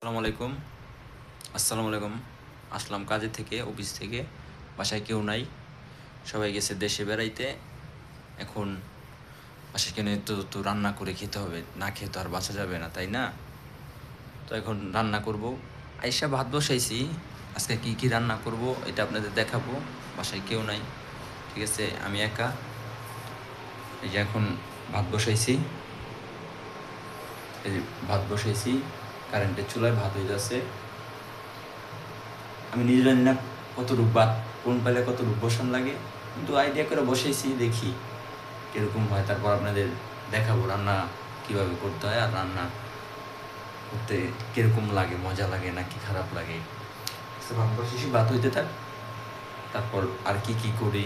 আসসালামু আলাইকুম। আসলাম কাজে থেকে, অফিস থেকে। বাসায় কেউ নাই, সবাই গেছে দেশে বেড়াইতে। এখন বাসায় কেন তো রান্না করে খেতে হবে, না খেয়ে তো আর বাঁচা যাবে না, তাই না? তো এখন রান্না করব। আইসা ভাত বসাইছি। আজকে কি কি রান্না করব এটা আপনাদের দেখাবো। বাসায় কেউ নাই, ঠিক আছে, আমি একা। এই যে এখন ভাত বসাইছি, এই যে ভাত বসাইছি, কারেন্টের চুলায় ভাত হয়ে যাচ্ছে। আমি নিজে জানি না কতটুক ভাত কোন পালে কতটুক বসান লাগে, কিন্তু আইডিয়া করে বসাইছি, দেখি কীরকম হয়। তারপর আপনাদের দেখাবো রান্না কীভাবে করতে হয়, আর রান্না করতে কীরকম লাগে, মজা লাগে নাকি খারাপ লাগে। ভাত বসেছি, ভাত হইতে থাক, তারপর আর কি কি করি,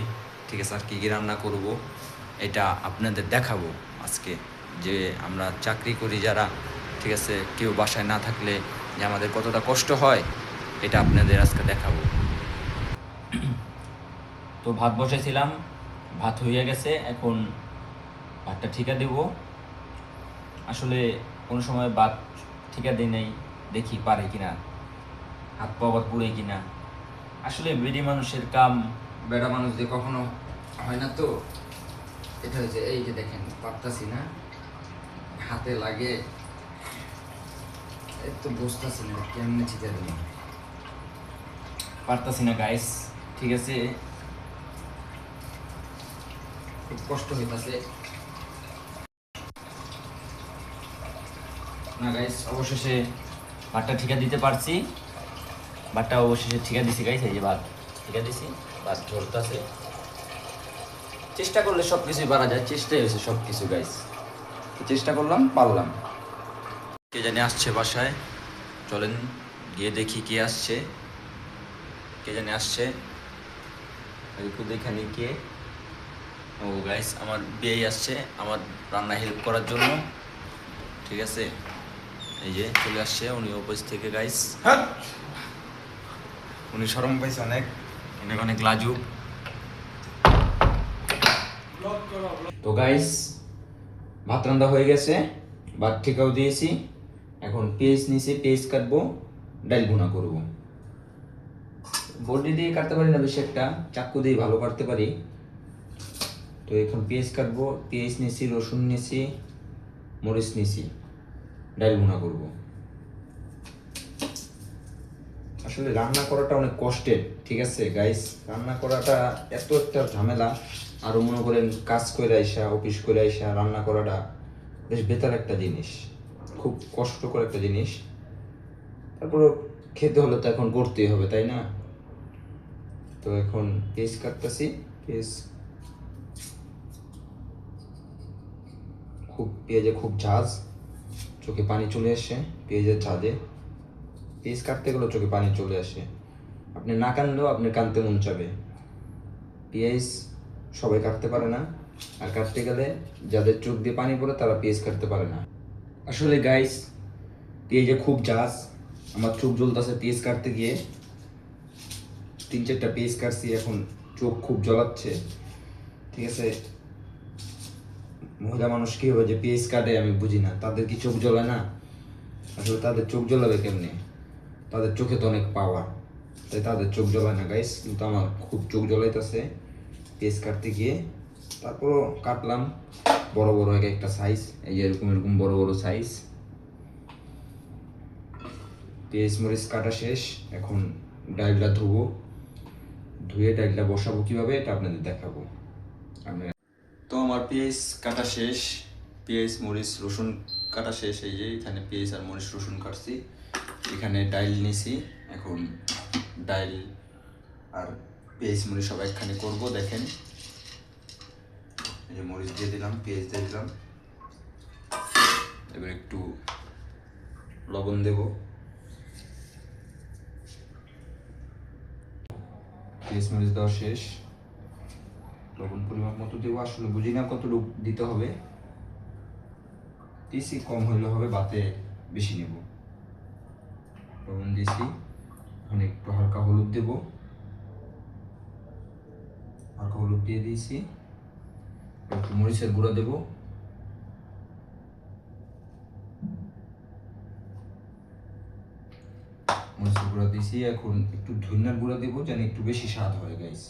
ঠিক আছে, আর কী কী রান্না করব এটা আপনাদের দেখাবো আজকে। যে আমরা চাকরি করি যারা, ঠিক আছে, কেউ বাসায় না থাকলে যে আমাদের কতটা কষ্ট হয়, এটা আপনাদের আজকে দেখাবো। তো ভাত বসাইছিলাম, ভাত হইয়া গেছে। এখন ভাতটা ঠিকা দেব। আসলে কোনো সময় ভাত ঠিকা দিই নাই, দেখি পারে কিনা, হাত পা আবার পুড়ে কিনা। আসলে বেডি মানুষের কাম বেড়া মানুষ দিয়ে কখনো হয় না। তো এটা হচ্ছে, এই যে দেখেন পারতাছি না, হাতে লাগে, এই তো বসতাছি না, কেমনে ঠিকা দিই পারতাছি না গাইস, ঠিক আছে, খুব কষ্ট হইতাছে না গাইস। অবশেষে ভাতটা ঠিকা দিতে পারছি, ভাতটা অবশেষে ঠিকা দিছি গাইস। এই যে ভাত ঠিকা দিছি, ভাত ঝরতাছে। চেষ্টা করলে সব কিছুই পারা যায়, চেষ্টাই হয়েছে সব কিছু গাইস। চেষ্টা করলাম, পারলাম। কে জানি আসছে বাসায়, চলেন গিয়ে দেখি কে আসছে। কে জানি আসছে, একটু দেখে নি কে। ও গাইস, আমার বিয়ে আসছে আমার রান্না হেল্প করার জন্য, ঠিক আছে। এই যে চলে আসছে উনি অফিস থেকে গাইস। উনি শরম পাইছে অনেক, অনেক অনেক লাজুক। তো গাইস, ভাত রান্না হয়ে গেছে, ভাত ঠিকাও দিয়েছি। এখন পেঁয়াজ নিয়েছি, পেঁয়াজ কাটবো, ডাল ভুনা করব। বডি দিয়ে কাটতে পারি না বেশি একটা, চাকু দিয়ে ভালো কাটতে পারি। তো এখন পেঁয়াজ কাটবো, পেঁয়াজ নিয়েছি, রসুন নিয়েছি, মরিচ নিয়েছি, ডাল ভুনা করব। আসলে রান্না করাটা অনেক কষ্টের, ঠিক আছে গাইস। রান্না করাটা এত একটা ঝামেলা। আরও মনে করেন কাজ করে আইসা, অফিস করে আইসা রান্না করাটা বেশ বেতার একটা জিনিস, খুব কষ্টকর একটা জিনিস। তারপর খেতে হলে তো এখন করতেই হবে, তাই না? তো এখন পেঁয়াজ কাটতেছি, পেঁয়াজ পেঁয়াজে খুব ঝাঁজ, চোখে পানি চলে আসে পেঁয়াজের ঝাঁজে। পেঁয়াজ কাটতে গেলেও চোখে পানি চলে আসে, আপনি না কানলেও আপনি কানতে মন চাবে। পেঁয়াজ সবাই কাটতে পারে না, আর কাটতে গেলে যাদের চোখ দিয়ে পানি পড়ে তারা পেঁয়াজ কাটতে পারে না। আসলে গাইস, পেঁয়াজে খুব ঝাঁজ, আমার চোখ জ্বলতেছে পেঁয়াজ কাটতে গিয়ে। 3-4টা পেঁয়াজ কাটছি, এখন চোখ খুব জ্বলাচ্ছে, ঠিক আছে। মহিলা মানুষ কীভাবে যে পেঁয়াজ কাটে আমি বুঝি না, তাদের কি চোখ জ্বলে না? আসলে তাদের চোখ জ্বলাবে কেমনে? তাদের চোখে তো অনেক পাওয়ার, তাই তাদের চোখ জ্বলায় না গাইস। কিন্তু আমার খুব চোখ জ্বলাইতেছে পেঁয়াজ কাটতে গিয়ে। তারপরও কাটলাম, বড় বড় এক একটা সাইজ, এই যে এরকম এরকম বড় বড় সাইজ। পেঁয়াজ মরিচ কাটা শেষ, এখন ডালটা ধুবো, ধুয়ে ডালটা বসাবো কীভাবে এটা আপনাদের দেখাবো। তো আমার পেঁয়াজ কাটা শেষ, পেঁয়াজ মরিচ রসুন কাটা শেষ। এই যে এখানে পেঁয়াজ আর মরিচ রসুন কাটছি, এখানে ডাইল নিছি। এখন ডাইল আর পেঁয়াজ মরিচ সব একখানে করবো। দেখেন, এই যে মরিচ দিয়ে দিলাম, পেঁয়াজ দিয়ে দিলাম, এবার একটু লবণ দেব। পেঁয়াজ মরিচ দেওয়া শেষ, লবণ পরিমাপ মতো দেবো। আসলে বুঝি না কতটুকু দিতে হবে, দিয়েছি, কম হইলে হবে, বাতে বেশি নেব। লবণ দিয়েছি, এখন একটু হালকা হলুদ দেব, হালকা হলুদ দিয়ে দিয়েছি। একটু মরিচের গুঁড়া দেব, মরিচের গুঁড়া দিছি, এখন একটু ধনিয়ার গুঁড়া দেবো যেন একটু বেশি স্বাদ হয় গাইস।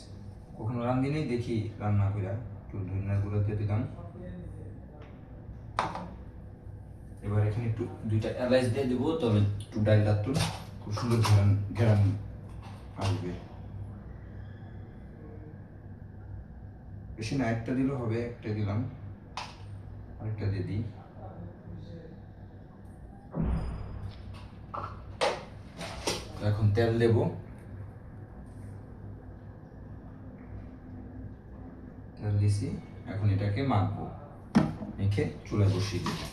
কখনো রান্ধি নেই, দেখি রান্না করে একটু ধনিয়ার গুঁড়া দিয়ে দিলাম। এবার এখানে একটু 2টা এলাচ দিয়ে দেবো, তবে একটু ডালটা একটু খুব সুন্দর ঘেরান ঘেরান আসবে। বেশি না, একটা দিলেও হবে, একটা দিলাম, আরেকটা দিয়ে দিই। এখন তেল দেব, তেল দিছি, এখন এটাকে মাখবো, মেখে চুলায় বসিয়ে দেবো।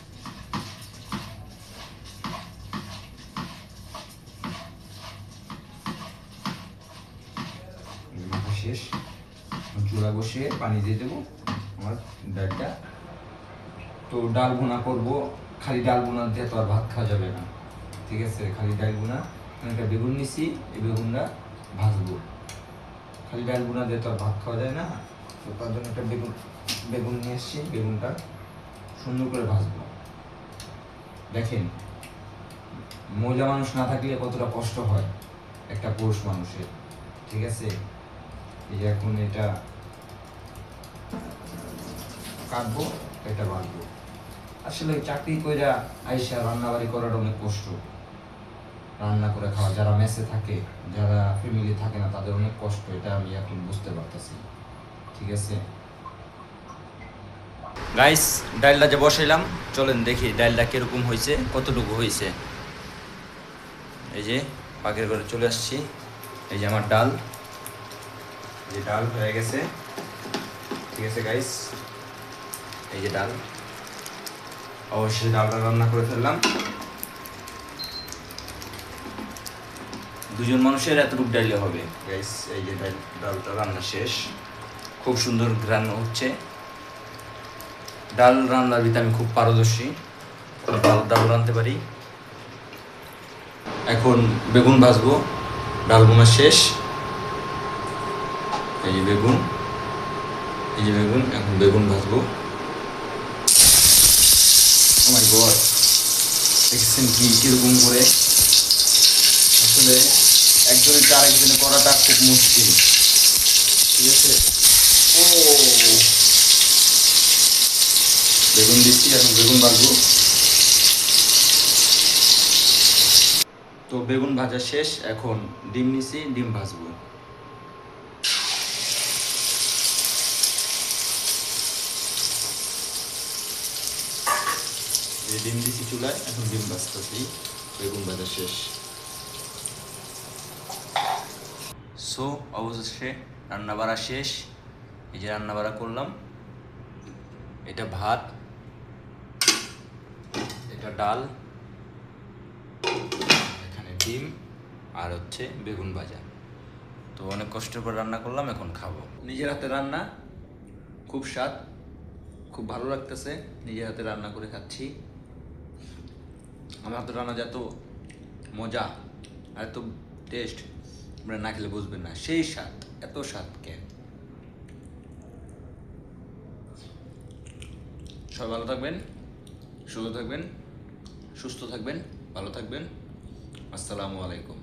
মাখা শেষ, চুলা বসিয়ে পানি দিয়ে দেবো আমার ডালটা। তো ডাল ভুনা করবো, খালি ডাল ভুনা দিয়ে তো আর ভাত খাওয়া যাবে না, ঠিক আছে? খালি ডাল ভুনা, একটা বেগুন নিছি, এই বেগুনটা ভাজবো। খালি ডাল ভুনা দিয়ে তো আর ভাত খাওয়া যায় না, তো তার জন্য একটা বেগুন নিয়ে এসছি, বেগুনটা সুন্দর করে ভাজবো। দেখেন, মহিলা মানুষ না থাকলে কতটা কষ্ট হয় একটা পুরুষ মানুষের, ঠিক আছে? এই যে এখন এটা কাটবো, এটা ভাজবো। আসলে চাকরি কইরা আইসা রান্নাবাড়ি করাটা অনেক কষ্ট। রান্না করে খাওয়া, যারা মেসে থাকে, যারা ফ্যামিলি থাকে না, তাদের অনেক কষ্ট, এটা আমি এখন বুঝতে পারতেছি, ঠিক আছে? গাইস, ডালটা যে বসাইলাম, চলেন দেখি ডালটা কিরকম হয়েছে, কতটুকু হয়েছে। এই যে পাখির ঘরে চলে আসছি, এই যে আমার ডাল, এই যে ডাল হয়ে গেছে, ঠিক আছে গাইস? এই যে ডাল, অবশ্যই ডালটা রান্না করে ফেললাম। 2জন মানুষের এতটুকু ডাইলে হবে গাইস। এই যে ডালটা রান্না শেষ, খুব সুন্দর ঘ্রাণ হচ্ছে। ডাল রান্নার ভিতরে আমি খুব পারদর্শী, ডাল রাঁধতে পারি। এখন বেগুন ভাজবো, ডাল বোনা শেষ। এই যে বেগুন, এই যে বেগুন, এখন বেগুন ভাজবো। আমার গড, দেখছেন কি কিরকম করে? আসলে একজনের তো আরেকজনে করাটা খুব মুশকিল, ঠিক আছে? ও, বেগুন দিচ্ছি, এখন বেগুন ভাজবো। তো বেগুন ভাজা শেষ, এখন ডিম নিছি, ডিম ভাজবো। এই ডিম দিছি চুলায়, এখন ডিম ভাজতেছি, বেগুন ভাজা শেষ। সো অবশেষে রান্না বাড়া শেষ। এই যে রান্না বাড়া করলাম, এটা ভাত, এটা ডাল, এখানে ডিম, আর হচ্ছে বেগুন ভাজা। তো অনেক কষ্টের পর রান্না করলাম, এখন খাবো। নিজের হাতে রান্না, খুব স্বাদ, খুব ভালো লাগতেছে। নিজের হাতে রান্না করে খাচ্ছি। আমার হাতে রান্না যত মজা আর এত টেস্ট, আপনারা না খেলে বুঝবেন না। সেই স্বাদ, এত স্বাদ কেন? সবাই ভালো থাকবেন, সুস্থ থাকবেন, ভালো থাকবেন। আসসালামু আলাইকুম।